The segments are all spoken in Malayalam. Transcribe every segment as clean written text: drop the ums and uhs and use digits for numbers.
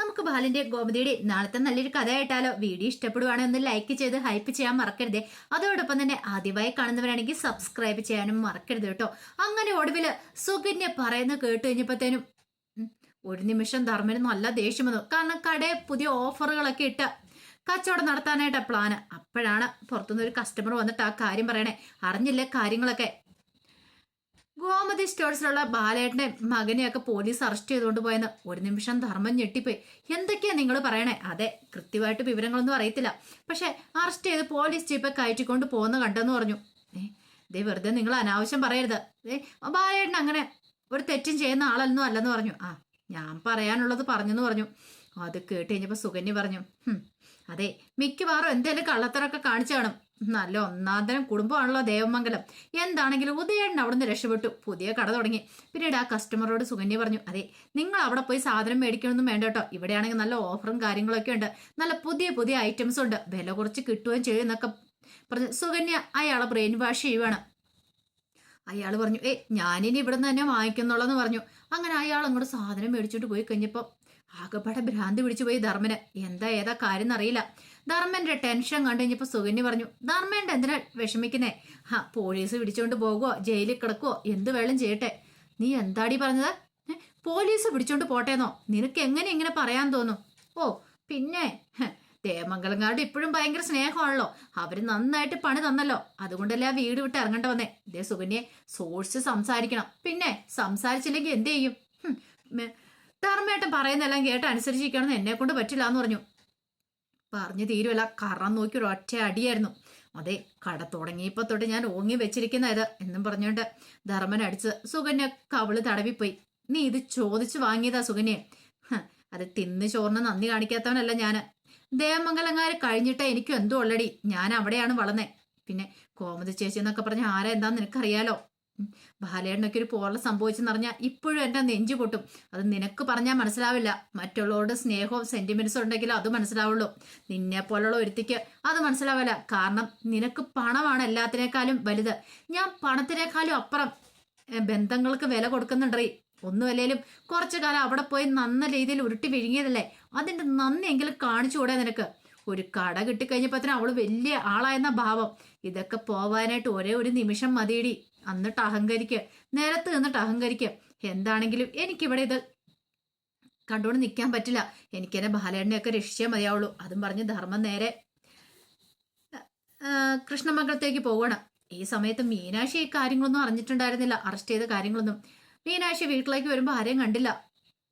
നമുക്ക് ബാലിന്റെ ഗോമതിയുടെ നാളത്തെ നല്ലൊരു കഥയായിട്ടാലോ? വീഡിയോ ഇഷ്ടപ്പെടുവാണെങ്കിൽ ഒന്ന് ലൈക്ക് ചെയ്ത് ഹൈപ്പ് ചെയ്യാൻ മറക്കരുതേ. അതോടൊപ്പം തന്നെ ആദ്യമായി കാണുന്നവരാണെങ്കിൽ സബ്സ്ക്രൈബ് ചെയ്യാനും മറക്കരുത് കേട്ടോ. അങ്ങനെ ഒടുവില് സുകന്യ പറയുന്നത് കേട്ട് കഴിഞ്ഞപ്പോഴത്തേനും ഒരു നിമിഷം ധർമ്മന് നല്ല ദേഷ്യം വന്നു. കാരണം കടയിൽ പുതിയ ഓഫറുകളൊക്കെ ഇട്ട് കച്ചവടം നടത്താനായിട്ടാ പ്ലാന്. അപ്പോഴാണ് പുറത്തുനിന്ന് ഒരു കസ്റ്റമർ വന്നിട്ട് ആ കാര്യം പറയണേ. അറിഞ്ഞില്ലേ കാര്യങ്ങളൊക്കെ? ഗോമതി സ്റ്റോഴ്സിലുള്ള ബാലേട്ടന്റെ മകനെയൊക്കെ പോലീസ് അറസ്റ്റ് ചെയ്തുകൊണ്ട് പോയെന്ന്. ഒരു നിമിഷം ധർമ്മം ഞെട്ടിപ്പോയി. എന്തൊക്കെയാ നിങ്ങൾ പറയണേ? അതെ, കൃത്യമായിട്ട് വിവരങ്ങളൊന്നും അറിയത്തില്ല, പക്ഷെ അറസ്റ്റ് ചെയ്ത് പോലീസ് ജീപ്പ് കയറ്റിക്കൊണ്ട് പോകുന്ന കണ്ടെന്ന് പറഞ്ഞു. ദേ വെറുതെ നിങ്ങൾ അനാവശ്യം പറയരുത്. ബാലേട്ടൻ അങ്ങനെ ഒരു തെറ്റും ചെയ്യുന്ന ആളൊന്നും അല്ലെന്ന് പറഞ്ഞു. ഞാൻ പറയാനുള്ളത് പറഞ്ഞെന്ന് പറഞ്ഞു. അത് കേട്ട് കഴിഞ്ഞപ്പോ സുകന്യ പറഞ്ഞു, അതെ, മിക്കവാറും എന്തേലും കള്ളത്തരൊക്കെ കാണിച്ചു കാണും. നല്ല ഒന്നാന്തരം കുടുംബമാണല്ലോ ദേവമംഗലം. എന്താണെങ്കിലും ഉദയേട്ടൻ അവിടുന്ന് രക്ഷപ്പെട്ടു, പുതിയ കട തുടങ്ങി. പിന്നീട് ആ കസ്റ്റമറോട് സുകന്യ പറഞ്ഞു, അതെ, നിങ്ങൾ അവിടെ പോയി സാധനം മേടിക്കണമെന്നും വേണ്ട കേട്ടോ. ഇവിടെയാണെങ്കിൽ നല്ല ഓഫറും കാര്യങ്ങളൊക്കെ ഉണ്ട്, നല്ല പുതിയ പുതിയ ഐറ്റംസ് ഉണ്ട്, വില കുറച്ച് കിട്ടുകയും ചെയ്യും എന്നൊക്കെ പറഞ്ഞു സുകന്യ അയാളെ ബ്രെയിൻ വാഷ് ചെയ്യുവാണ്. അയാൾ പറഞ്ഞു, ഞാനിനി ഇവിടെ നിന്ന് തന്നെ വാങ്ങിക്കുന്നുള്ളെന്ന് പറഞ്ഞു. അങ്ങനെ അയാൾ അങ്ങോട്ട് സാധനം മേടിച്ചോണ്ട് പോയി കഴിഞ്ഞപ്പോൾ ആകെപ്പാടെ ഭ്രാന്തി പിടിച്ചു പോയി ധർമ്മന്. എന്താ ഏതാ കാര്യം എന്നറിയില്ല. ധർമ്മന്റെ ടെൻഷൻ കണ്ടു കഴിഞ്ഞപ്പോൾ സുകന്യ പറഞ്ഞു, ധർമ്മേന്റെ എന്തിനാ വിഷമിക്കുന്നേ? പോലീസ് പിടിച്ചോണ്ട് പോകുവോ, ജയിലിൽ കിടക്കുവോ, എന്ത് വേണം ചെയ്യട്ടെ. നീ എന്താടി പറഞ്ഞത്? പോലീസ് പിടിച്ചോണ്ട് പോട്ടേന്നോ? നിനക്ക് എങ്ങനെ ഇങ്ങനെ പറയാൻ തോന്നും? ഓ പിന്നെ ദേവമംഗലങ്കാരുടെ ഇപ്പോഴും ഭയങ്കര സ്നേഹമാണല്ലോ. അവര് നന്നായിട്ട് പണി തന്നല്ലോ, അതുകൊണ്ടല്ലേ ആ വീട് വിട്ട് ഇറങ്ങേണ്ട വന്നേ. ഇതേ സുകന്യെ സോഴ്സ് സംസാരിക്കണം. പിന്നെ സംസാരിച്ചില്ലെങ്കിൽ എന്ത് ചെയ്യും? ധർമ്മേട്ടൻ പറയുന്നെല്ലാം കേട്ട് അനുസരിച്ചിരിക്കണമെന്ന് എന്നെ കൊണ്ട് പറ്റില്ല എന്ന് പറഞ്ഞു. പറഞ്ഞു തീരുമല്ല, കറം നോക്കി ഒരു ഒറ്റ അടിയായിരുന്നു. അതെ, കട തുടങ്ങിയപ്പോ തൊട്ട് ഞാൻ ഓങ്ങി വെച്ചിരിക്കുന്ന ഇത് എന്നും പറഞ്ഞോണ്ട് ധർമ്മൻ അടിച്ച് സുകന്യ കവിള് തടവിപ്പോയി. നീ ഇത് ചോദിച്ചു വാങ്ങിയതാ സുകന്യെ? അത് തിന്ന് ചോറിന് നന്ദി കാണിക്കാത്തവനല്ല ഞാന്. ദേവമംഗലങ്ങാര് കഴിഞ്ഞിട്ടേ എനിക്കും എന്തോ ഉള്ളടി. ഞാൻ അവിടെയാണ് വളർന്നേ. പിന്നെ കോമതി ചേച്ചി എന്നൊക്കെ പറഞ്ഞ ആരാ എന്താന്ന് നിനക്കറിയാലോ. ബാലേട്ടനൊക്കെ ഒരു പോറൽ സംഭവിച്ചെന്നറിഞ്ഞാൽ ഇപ്പോഴും എന്റെ നെഞ്ചു പൊട്ടും. അത് നിനക്ക് പറഞ്ഞാൽ മനസ്സിലാവില്ല. മറ്റുള്ളവരുടെ സ്നേഹവും സെന്റിമെന്റ്സും ഉണ്ടെങ്കിലും അത് മനസ്സിലാവുള്ളൂ. നിന്നെ പോലുള്ള ഒരുത്തിക്ക് അത് മനസ്സിലാവില്ല. കാരണം നിനക്ക് പണമാണ് എല്ലാത്തിനേക്കാളും വലുത്. ഞാൻ പണത്തിനേക്കാളും അപ്പുറം ബന്ധങ്ങൾക്ക് വില കൊടുക്കുന്നുണ്ടേ. ഒന്നുമല്ലേലും കുറച്ചു കാലം അവിടെ പോയി നന്ന രീതിയിൽ ഉരുട്ടി വിഴുങ്ങിയതല്ലേ, അതിന്റെ നന്ദിയെങ്കിലും കാണിച്ചുകൂടെ നിനക്ക്? ഒരു കട കിട്ടിക്കഴിഞ്ഞപ്പോ അവള് വലിയ ആളായെന്ന ഭാവം. ഇതൊക്കെ പോവാനായിട്ട് ഒരേ ഒരു നിമിഷം മതിയിടി. എന്നിട്ട് അഹങ്കരിക്ക്, നിലത്ത് നിന്നിട്ട് അഹങ്കരിക്ക്. എന്താണെങ്കിലും എനിക്കിവിടെ ഇത് കണ്ടുകൊണ്ട് നിൽക്കാൻ പറ്റില്ല. എനിക്കെന്നെ ബാലേട്ടനെയൊക്കെ രക്ഷിച്ചേ മതിയാവുള്ളൂ. അതും പറഞ്ഞ് ധർമ്മം നേരെ കൃഷ്ണമംഗലത്തേക്ക് പോവണം. ഈ സമയത്ത് മീനാക്ഷി ഈ കാര്യങ്ങളൊന്നും അറിഞ്ഞിട്ടുണ്ടായിരുന്നില്ല, അറസ്റ്റ് ചെയ്ത കാര്യങ്ങളൊന്നും. മീനാക്ഷി വീട്ടിലേക്ക് വരുമ്പോൾ ആരെയും കണ്ടില്ല.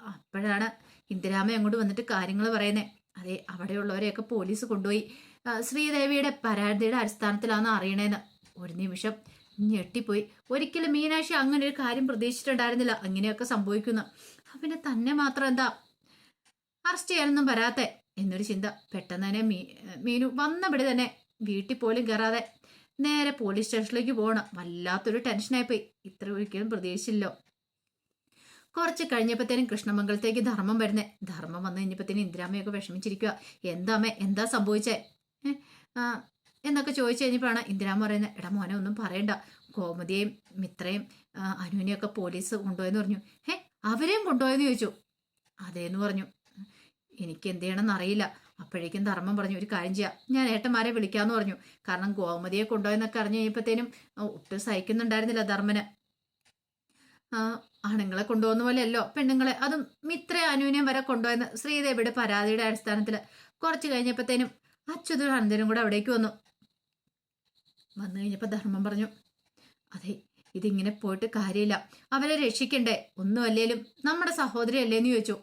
അപ്പോഴാണ് ഇന്ദിരാമ അങ്ങോട്ട് വന്നിട്ട് കാര്യങ്ങൾ പറയുന്നേ. അതെ, അവിടെയുള്ളവരെയൊക്കെ പോലീസ് കൊണ്ടുപോയി. ശ്രീദേവിയുടെ പരാതിയുടെ അടിസ്ഥാനത്തിലാണെന്ന് അറിയണേന്ന്. ഒരു നിമിഷം ഞെട്ടിപ്പോയി. ഒരിക്കലും മീനാക്ഷി അങ്ങനെ ഒരു കാര്യം പ്രതീക്ഷിച്ചിട്ടുണ്ടായിരുന്നില്ല, അങ്ങനെയൊക്കെ സംഭവിക്കുന്നു. പിന്നെ തന്നെ മാത്രം എന്താ അറസ്റ്റ് ചെയ്യാനൊന്നും വരാത്തെ എന്നൊരു ചിന്ത. പെട്ടെന്ന് തന്നെ മീനു വന്നവിടെ തന്നെ വീട്ടിൽ പോലും കയറാതെ നേരെ പോലീസ് സ്റ്റേഷനിലേക്ക് പോകണം. വല്ലാത്തൊരു ടെൻഷനായിപ്പോയി. ഇത്ര ഒരിക്കലും പ്രതീക്ഷിച്ചില്ലോ. കുറച്ച് കഴിഞ്ഞപ്പോഴത്തേനും കൃഷ്ണമംഗലത്തേക്ക് ധർമ്മം വരുന്നേ. ധർമ്മം വന്നു കഴിഞ്ഞപ്പോഴത്തേനും ഇന്ദിരാമയൊക്കെ വിഷമിച്ചിരിക്കുക. എന്താമ്മേ, എന്താ സംഭവിച്ചേ എന്നൊക്കെ ചോദിച്ചു കഴിഞ്ഞപ്പോഴാണ് ഇന്ദിരാമ പറയുന്നത്, എടാ മോനെ ഒന്നും പറയണ്ട, കോമതിയെയും മിത്രയും അനുവിനെയൊക്കെ പോലീസ് കൊണ്ടുപോയെന്ന് പറഞ്ഞു. അവരെയും കൊണ്ടുപോയെന്ന് ചോദിച്ചു. അതേന്ന് പറഞ്ഞു. എനിക്ക് എന്ത് ചെയ്യണമെന്ന് അറിയില്ല. അപ്പോഴേക്കും ധർമ്മം പറഞ്ഞു, ഒരു കാര്യം ചെയ്യാം, ഞാൻ ഏട്ടന്മാരെ വിളിക്കാമെന്ന് പറഞ്ഞു. കാരണം ഗോമതിയെ കൊണ്ടുപോയെന്നൊക്കെ അറിഞ്ഞു കഴിഞ്ഞപ്പോഴത്തേനും ഒട്ടും സഹിക്കുന്നുണ്ടായിരുന്നില്ല ധർമ്മന്. ആണുങ്ങളെ കൊണ്ടുപോകുന്ന പോലെയല്ലോ പെണ്ണുങ്ങളെ, അതും മിത്ര അനുവിനെയും വരെ കൊണ്ടുപോയെന്ന് ശ്രീദേവിയുടെ പരാതിയുടെ അടിസ്ഥാനത്തിൽ. കുറച്ച് കഴിഞ്ഞപ്പോഴത്തേനും അച്യുതും അനന്തനും കൂടെ അവിടേക്ക് വന്നു കഴിഞ്ഞപ്പോൾ ധർമ്മം പറഞ്ഞു, അതെ, ഇതിങ്ങനെ പോയിട്ട് കാര്യമില്ല, അവരെ രക്ഷിക്കണ്ടേ. ഒന്നും അല്ലേലും നമ്മുടെ സഹോദരി അല്ലേന്ന് ചോദിച്ചു.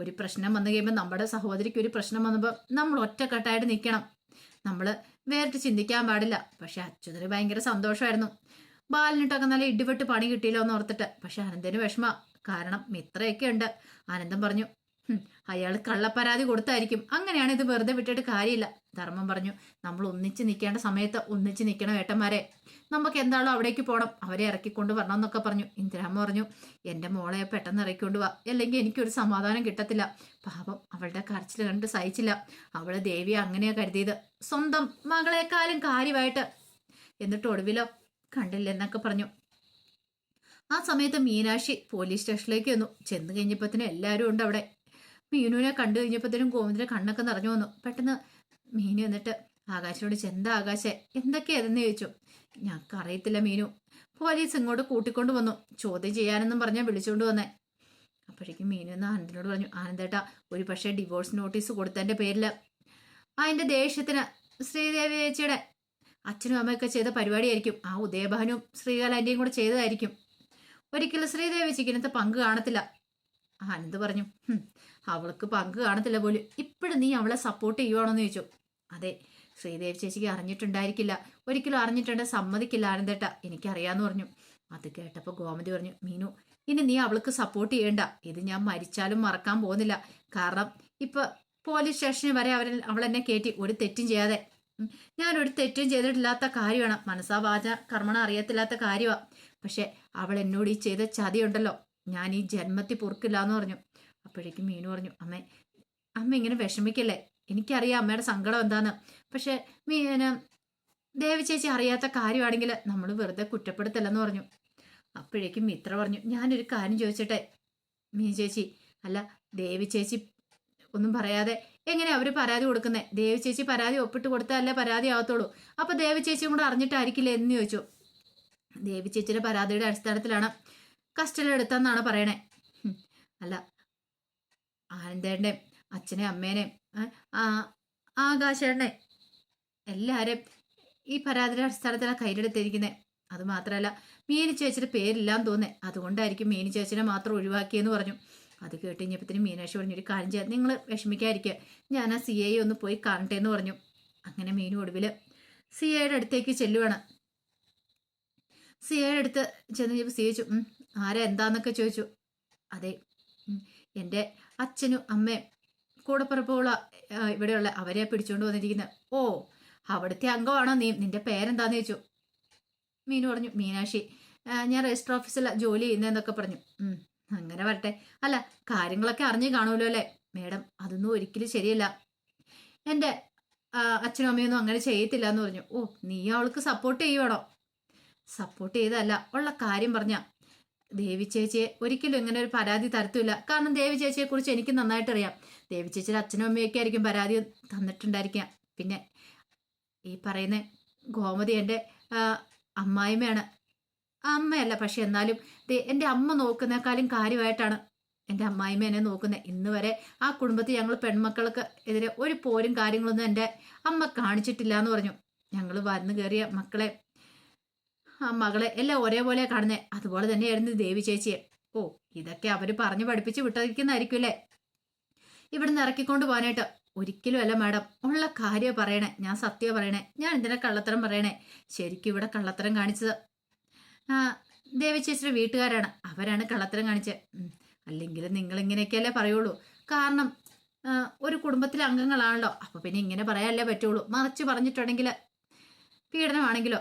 ഒരു പ്രശ്നം വന്നു കഴിയുമ്പോൾ നമ്മുടെ സഹോദരിക്ക് ഒരു പ്രശ്നം വന്നപ്പോൾ നമ്മൾ ഒറ്റക്കെട്ടായിട്ട് നിൽക്കണം, നമ്മൾ വേറിട്ട് ചിന്തിക്കാൻ പാടില്ല. പക്ഷെ അച്യുതന് ഭയങ്കര സന്തോഷമായിരുന്നു. ബാലിനിട്ടൊക്കെ നല്ല ഇടിപെട്ട് പണി കിട്ടിയില്ലോ എന്ന് ഓർത്തിട്ട്. പക്ഷെ അനന്തന് വിഷമ, കാരണം മിത്രയൊക്കെ ഉണ്ട്. ആനന്ദം പറഞ്ഞു, അയാൾ കള്ളപ്പരാതി കൊടുത്തായിരിക്കും, അങ്ങനെയാണ് ഇത് വെറുതെ വിട്ടിട്ട് കാര്യമില്ല. ധർമ്മം പറഞ്ഞു, നമ്മൾ ഒന്നിച്ച് നിൽക്കേണ്ട സമയത്ത് ഒന്നിച്ച് നിൽക്കണം ഏട്ടന്മാരെ, നമുക്ക് എന്താണോ അവിടേക്ക് പോകണം, അവരെ ഇറക്കിക്കൊണ്ട് വരണം എന്നൊക്കെ പറഞ്ഞു. ഇന്ദിരാമ്മ പറഞ്ഞു, എൻ്റെ മോളെ പെട്ടെന്ന് ഇറക്കിക്കൊണ്ട് വാ, അല്ലെങ്കിൽ എനിക്കൊരു സമാധാനം കിട്ടത്തില്ല. പാപം, അവളുടെ കരച്ചിൽ കണ്ടിട്ട് സഹിച്ചില്ല. അവള് ദേവിയെ അങ്ങനെയാ കരുതിയത്, സ്വന്തം മകളെക്കാളും കാര്യമായിട്ട്. എന്നിട്ട് ഒടുവിലോ കണ്ടില്ലെന്നൊക്കെ പറഞ്ഞു. ആ സമയത്ത് മീനാക്ഷി പോലീസ് സ്റ്റേഷനിലേക്ക് വന്നു. ചെന്ന് കഴിഞ്ഞപ്പോഴത്തേനും എല്ലാവരും ഉണ്ട് അവിടെ. മീനുവിനെ കണ്ടു കഴിഞ്ഞപ്പോഴത്തേനും ഗോവിന്ദന്റെ കണ്ണൊക്കെ നിറഞ്ഞു വന്നു. പെട്ടെന്ന് മീനു എന്നിട്ട് ആകാശോട് ചെന്താ ആകാശേ എന്തൊക്കെയാതെന്ന് ചോദിച്ചു. ഞങ്ങൾക്ക് അറിയത്തില്ല മീനു, പോലീസ് ഇങ്ങോട്ട് കൂട്ടിക്കൊണ്ട് വന്നു, ചോദ്യം ചെയ്യാനെന്നും പറഞ്ഞാൽ വിളിച്ചുകൊണ്ട് വന്നേ. അപ്പോഴേക്കും മീനു എന്ന് ആനന്ദിനോട് പറഞ്ഞു, ആനന്ദേട്ടാ ഒരു പക്ഷേ ഡിവോഴ്സ് നോട്ടീസ് കൊടുത്തതിന്റെ പേരിൽ അതിന്റെ ദേഷ്യത്തിന് ശ്രീദേവി ചേച്ചിയുടെ അച്ഛനും അമ്മയൊക്കെ ചെയ്ത പരിപാടിയായിരിക്കും. ആ ഉദയഭാനും ശ്രീകലാന്റെയും കൂടെ ചെയ്തതായിരിക്കും. ഒരിക്കലും ശ്രീദേവി ചേച്ചിക്ക് ഇന്നത്തെ പങ്ക് കാണത്തില്ല. ആനന്ദ് പറഞ്ഞു, അവൾക്ക് പങ്ക് കാണത്തില്ല പോലും. ഇപ്പോഴും നീ അവളെ സപ്പോർട്ട് ചെയ്യുവാണോന്ന് ചോദിച്ചു. അതെ, ശ്രീദേവി ചേച്ചിക്ക് അറിഞ്ഞിട്ടുണ്ടായിരിക്കില്ല, ഒരിക്കലും അറിഞ്ഞിട്ടുണ്ട് സമ്മതിക്കില്ല ആനന്ദേട്ട, എനിക്കറിയാന്ന് പറഞ്ഞു. അത് കേട്ടപ്പോൾ ഗോമതി പറഞ്ഞു, മീനു ഇനി നീ അവൾക്ക് സപ്പോർട്ട് ചെയ്യണ്ട, ഇത് ഞാൻ മരിച്ചാലും മറക്കാൻ പോകുന്നില്ല. കാരണം ഇപ്പൊ പോലീസ് സ്റ്റേഷനിൽ വരെ അവൾ എന്നെ കയറ്റി, ഒരു തെറ്റും ചെയ്യാതെ. ഞാനൊരു തെറ്റും ചെയ്തിട്ടില്ലാത്ത കാര്യമാണ്, മനസ്സാ വാച കർമ്മണ അറിയത്തില്ലാത്ത കാര്യമാണ്. പക്ഷെ അവൾ എന്നോട് ഈ ചെയ്ത ചതിയുണ്ടല്ലോ, ഞാൻ ഈ ജന്മത്തിൽ പൊറുക്കില്ല എന്ന് പറഞ്ഞു. അപ്പോഴേക്കും മീനു പറഞ്ഞു, അമ്മ ഇങ്ങനെ വിഷമിക്കല്ലേ, എനിക്കറിയാം അമ്മയുടെ സങ്കടം എന്താന്ന്. പക്ഷെ ദേവി ചേച്ചി അറിയാത്ത കാര്യമാണെങ്കിൽ നമ്മൾ വെറുതെ കുറ്റപ്പെടുത്തല്ലെന്ന് പറഞ്ഞു. അപ്പോഴേക്കും മിത്ര പറഞ്ഞു, ഞാനൊരു കാര്യം ചോദിച്ചട്ടെ മീ ചേച്ചി, അല്ല ദേവി ചേച്ചി ഒന്നും പറയാതെ എങ്ങനെ അവര് പരാതി കൊടുക്കുന്നേ? ദേവി ചേച്ചി പരാതി ഒപ്പിട്ട് കൊടുത്താലേ പരാതി ആവത്തുള്ളൂ. അപ്പൊ ദേവി ചേച്ചിയും കൂടെ അറിഞ്ഞിട്ടായിരിക്കില്ലേ എന്ന് ചോദിച്ചു. ദേവി ചേച്ചിയുടെ പരാതിയുടെ അടിസ്ഥാനത്തിലാണ് കസ്റ്റഡിയിലെടുത്തെന്നാണ് പറയണേ. അല്ല ആനന്ദേട്ടനെ അച്ഛനെ അമ്മേനെ ആകാശേട്ടനെ എല്ലാവരും ഈ പരാതിയുടെ അടിസ്ഥാനത്തിലാണ് കയ്യിലെടുത്തിരിക്കുന്നത്. അത് മാത്രമല്ല മീനു ചേച്ചിയുടെ പേരില്ലാന്ന് തോന്നേ, അതുകൊണ്ടായിരിക്കും മീനു ചേച്ചിനെ മാത്രം ഒഴിവാക്കിയെന്ന് പറഞ്ഞു. അത് കേട്ട് കഴിഞ്ഞപ്പത്തിന് മീനാക്ഷി പറഞ്ഞു, ഒരു കാര്യം ചെയ്യാം, നിങ്ങൾ വിഷമിക്കാതിരിക്കുക, ഞാൻ ആ CI ഒന്ന് പോയി കാണട്ടെ എന്ന് പറഞ്ഞു. അങ്ങനെ മീനു ഒടുവിൽ CIയുടെ അടുത്തേക്ക് ചെല്ലുവാണ്. CIയുടെ അടുത്ത് ചെന്ന് കഴിഞ്ഞപ്പോൾ ചോദിച്ചു, ആരാ എന്താന്നൊക്കെ ചോദിച്ചു. അതെ, എൻ്റെ അച്ഛനും അമ്മയും കൂടപ്പിറപ്പുള്ള ഇവിടെയുള്ള അവരെ പിടിച്ചുകൊണ്ട് വന്നിരിക്കുന്നത്. ഓ, അവിടുത്തെ അംഗമാണോ നീ? നിന്റെ പേരെന്താന്ന് ചോദിച്ചു. മീനു പറഞ്ഞു, മീനാക്ഷി, ഞാൻ രജിസ്റ്റർ ഓഫീസിൽ ജോലി ചെയ്യുന്നതെന്നൊക്കെ പറഞ്ഞു. അങ്ങനെ വരട്ടെ. അല്ല കാര്യങ്ങളൊക്കെ അറിഞ്ഞു കാണുമല്ലോ അല്ലേ മേഡം? അതൊന്നും ഒരിക്കലും ശരിയല്ല, എൻ്റെ അച്ഛനും അമ്മയൊന്നും അങ്ങനെ ചെയ്യത്തില്ല എന്ന് പറഞ്ഞു. ഓ, നീ അവൾക്ക് സപ്പോർട്ട് ചെയ്യുവാണോ? സപ്പോർട്ട് ചെയ്തല്ല, ഉള്ള കാര്യം പറഞ്ഞ ദേവി ചേച്ചിയെ ഒരിക്കലും ഇങ്ങനെ ഒരു പരാതി തരത്തില്ല. കാരണം ദേവി ചേച്ചിയെ കുറിച്ച് എനിക്ക് നന്നായിട്ട് അറിയാം. ദേവി ചേച്ചിയുടെ അച്ഛനും അമ്മയൊക്കെ ആയിരിക്കും പരാതി തന്നിട്ടുണ്ടായിരിക്കാം. പിന്നെ ഈ പറയുന്ന ഗോമതി എൻ്റെ അമ്മായിമ്മയാണ്. അമ്മയല്ല, പക്ഷെ എന്നാലും എൻ്റെ അമ്മ നോക്കുന്നേക്കാളും കാര്യമായിട്ടാണ് എൻ്റെ അമ്മായിമ്മ എന്നെ നോക്കുന്നത്. ഇന്ന് വരെ ആ കുടുംബത്തിൽ ഞങ്ങൾ പെൺമക്കൾക്ക് എതിരെ ഒരു പോരും കാര്യങ്ങളൊന്നും എൻ്റെ അമ്മ കാണിച്ചിട്ടില്ല എന്ന് പറഞ്ഞു. ഞങ്ങൾ വന്നു കയറിയ മക്കളെ മകളെ എല്ലാം ഒരേപോലെ കാണുന്നേ, അതുപോലെ തന്നെയായിരുന്നു ദേവി ചേച്ചിയെ. ഓ, ഇതൊക്കെ അവര് പറഞ്ഞു പഠിപ്പിച്ച് വിട്ടിരിക്കുന്നതായിരിക്കും അല്ലേ ഇവിടുന്ന് ഇറക്കിക്കൊണ്ട് പോകാനായിട്ട്? ഒരിക്കലും അല്ല മാഡം, ഉള്ള കാര്യം പറയണേ, ഞാൻ സത്യം പറയണേ, ഞാൻ എന്തിനാ കള്ളത്തരം പറയണേ? ശരിക്കും ഇവിടെ കള്ളത്തരം കാണിച്ചത് ദേവി ചേച്ചിയുടെ വീട്ടുകാരാണ്, അവരാണ് കള്ളത്തരം കാണിച്ചത്. അല്ലെങ്കിൽ നിങ്ങൾ ഇങ്ങനെയൊക്കെയല്ലേ പറയുള്ളൂ, കാരണം ഒരു കുടുംബത്തിലെ അംഗങ്ങളാണല്ലോ, അപ്പൊ പിന്നെ ഇങ്ങനെ പറയാനല്ലേ പറ്റുള്ളൂ. മറിച്ച് പറഞ്ഞിട്ടുണ്ടെങ്കിൽ പീഡനമാണെങ്കിലോ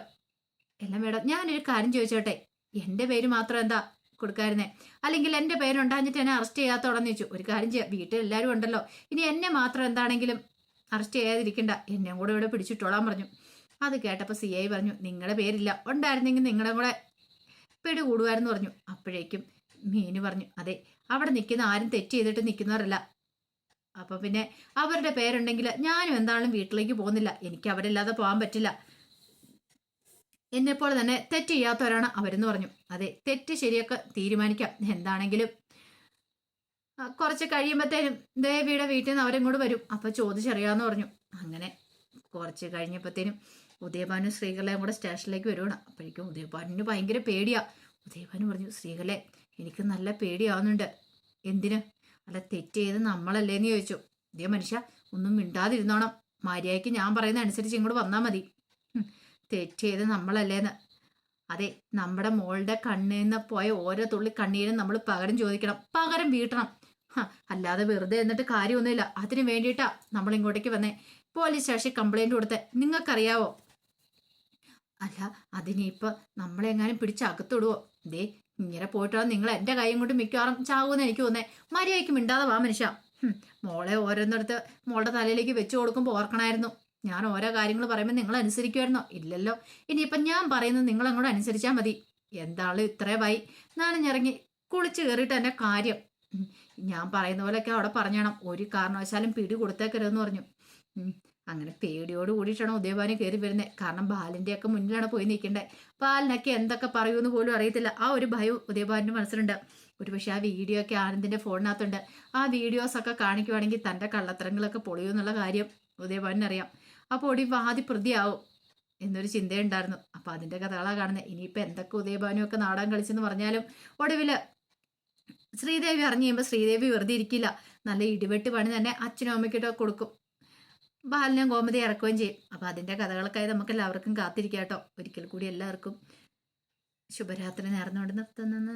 എല്ലാം മേഡം. ഞാനൊരു കാര്യം ചോദിച്ചോട്ടെ, എൻ്റെ പേര് മാത്രം എന്താ കൊടുക്കായിരുന്നേ? അല്ലെങ്കിൽ എൻ്റെ പേരുണ്ടാഞ്ഞിട്ട് എന്നെ അറസ്റ്റ് ചെയ്യാത്തോടെന്ന് ചോദിച്ചു. ഒരു കാര്യം ചെയ്യാം, വീട്ടിൽ എല്ലാവരും ഉണ്ടല്ലോ, ഇനി എന്നെ മാത്രം എന്താണെങ്കിലും അറസ്റ്റ് ചെയ്യാതിരിക്കണ്ട, എന്നെയും കൂടെ ഇവിടെ പിടിച്ചിട്ടോളാൻ പറഞ്ഞു. അത് കേട്ടപ്പോൾ CI പറഞ്ഞു, നിങ്ങളുടെ പേരില്ല, ഉണ്ടായിരുന്നെങ്കിൽ നിങ്ങളുടെ കൂടെ പിടികൂടുമായിരുന്നു പറഞ്ഞു. അപ്പോഴേക്കും മീനു പറഞ്ഞു, അതെ, അവിടെ നിൽക്കുന്ന ആരും തെറ്റ് ചെയ്തിട്ട് നിൽക്കുന്നവരല്ല, അപ്പൊ പിന്നെ അവരുടെ പേരുണ്ടെങ്കിൽ ഞാനും എന്താണെങ്കിലും വീട്ടിലേക്ക് പോകുന്നില്ല, എനിക്ക് അവരില്ലാതെ പോകാൻ പറ്റില്ല, എന്നെപ്പോലെ തന്നെ തെറ്റ് ചെയ്യാത്തവരാണ് അവരെന്ന് പറഞ്ഞു. അതെ, തെറ്റ് ശരിയൊക്കെ തീരുമാനിക്കാം, എന്താണെങ്കിലും കുറച്ച് കഴിയുമ്പോഴത്തേനും ദേവിയുടെ വീട്ടിൽ നിന്ന് അവരെങ്ങോട്ട് വരും, അപ്പൊ ചോദിച്ചറിയാന്ന് പറഞ്ഞു. അങ്ങനെ കുറച്ച് കഴിഞ്ഞപ്പോഴത്തേനും ഉദയഭാനും ശ്രീകലയും കൂടെ സ്റ്റേഷനിലേക്ക് വരുവാണ്. അപ്പോഴേക്കും ഉദയഭാനു ഭയങ്കര പേടിയാ. ഉദയഭാനു പറഞ്ഞു, ശ്രീകലെ എനിക്ക് നല്ല പേടിയാവുന്നുണ്ട്. എന്തിന്? അല്ല തെറ്റ് ചെയ്ത് നമ്മളല്ലേന്ന് ചോദിച്ചു. ഇതേ മനുഷ്യ ഒന്നും മിണ്ടാതിരുന്നോണം, മര്യാദയ്ക്ക് ഞാൻ പറയുന്ന അനുസരിച്ച് ഇങ്ങോട്ട് വന്നാൽ മതി. തെറ്റ് ചെയ്ത് നമ്മളല്ലേന്ന്. അതെ, നമ്മുടെ മോളുടെ കണ്ണിൽ നിന്ന് പോയ ഓരോ തുള്ളി കണ്ണീരും നമ്മൾ പകരം ചോദിക്കണം, പകരം വീട്ടണം. അല്ലാതെ വെറുതെ എന്നിട്ട് കാര്യമൊന്നുമില്ല. അതിന് വേണ്ടിയിട്ടാ നമ്മൾ ഇങ്ങോട്ടേക്ക് വന്നേ. പോലീസ് സ്റ്റേഷനിൽ കംപ്ലൈന്റ് കൊടുത്തേ, നിങ്ങൾക്കറിയാവോ? അല്ല അതിനിപ്പോ നമ്മളെങ്ങാനും പിടിച്ചകത്തിടുവോ? ദേ ഇങ്ങനെ പോയിട്ടാണ് നിങ്ങൾ എൻ്റെ കൈയും കൊണ്ട് മിക്കവാറും ചാകുമെന്ന് എനിക്ക് തോന്നേ. മര്യാദയ്ക്ക് മിണ്ടാതെ വാ മനുഷ്യ. മോളെ ഓരോന്നിടത്ത് മോളുടെ തലയിലേക്ക് വെച്ചു കൊടുക്കുമ്പോൾ ഓർക്കണമായിരുന്നു, ഞാൻ ഓരോ കാര്യങ്ങൾ പറയുമ്പോൾ നിങ്ങൾ അനുസരിക്കുമായിരുന്നോ? ഇല്ലല്ലോ. ഇനിയിപ്പം ഞാൻ പറയുന്നത് നിങ്ങൾ അങ്ങോട്ട് അനുസരിച്ചാൽ മതി. എന്താണ് ഇത്രേ വായി? നാണിഞ്ഞിറങ്ങി കുളിച്ച് കയറിയിട്ട് എൻ്റെ കാര്യം. ഞാൻ പറയുന്ന പോലെയൊക്കെ അവിടെ പറഞ്ഞണം, ഒരു കാരണവശാലും പിടി കൊടുത്തേക്കരുതെന്ന് പറഞ്ഞു. അങ്ങനെ പേടിയോട് കൂടിയിട്ടാണ് ഉദയഭാനു കയറി വരുന്നത്. കാരണം ബാലിൻ്റെയൊക്കെ മുന്നിലാണ് പോയി നിൽക്കേണ്ടത്. ബാലിനൊക്കെ എന്തൊക്കെ പറയുമെന്ന് പോലും അറിയത്തില്ല. ആ ഒരു ഭയം ഉദയഭാനുവിൻ്റെ മനസ്സിലുണ്ട്. ഒരുപക്ഷെ ആ വീഡിയോ ഒക്കെ ആനന്ദിൻ്റെ ഫോണിനകത്തുണ്ട്. ആ വീഡിയോസൊക്കെ കാണിക്കുവാണെങ്കിൽ തൻ്റെ കള്ളത്തരങ്ങളൊക്കെ പൊളിയുമെന്നുള്ള കാര്യം ഉദയഭാനുവിനറിയാം. അപ്പോൾ ഒടി വാദി പ്രതിയാവും എന്നൊരു ചിന്തയുണ്ടായിരുന്നു. അപ്പം അതിൻ്റെ കഥകളാണ് കാണുന്നത്. ഇനിയിപ്പോൾ എന്തൊക്കെ ഉദയഭാനുവൊക്കെ നാടകം കളിച്ചെന്ന് പറഞ്ഞാലും ഒടുവിൽ ശ്രീദേവി അറിഞ്ഞു കഴിയുമ്പോൾ ശ്രീദേവി വെറുതെ ഇരിക്കില്ല. നല്ല ഇടിവെട്ട് പണി തന്നെ അച്ഛനും അമ്മയ്ക്കിട്ടോ കൊടുക്കും. ബാലനും ഗോമതി ഇറക്കുകയും ചെയ്യും. അപ്പം അതിൻ്റെ കഥകൾക്കായി നമുക്ക് എല്ലാവർക്കും കാത്തിരിക്കാം കേട്ടോ. ഒരിക്കൽ കൂടി എല്ലാവർക്കും ശുഭരാത്രി നേർന്നുകൊണ്ട് നിർത്തുന്നു.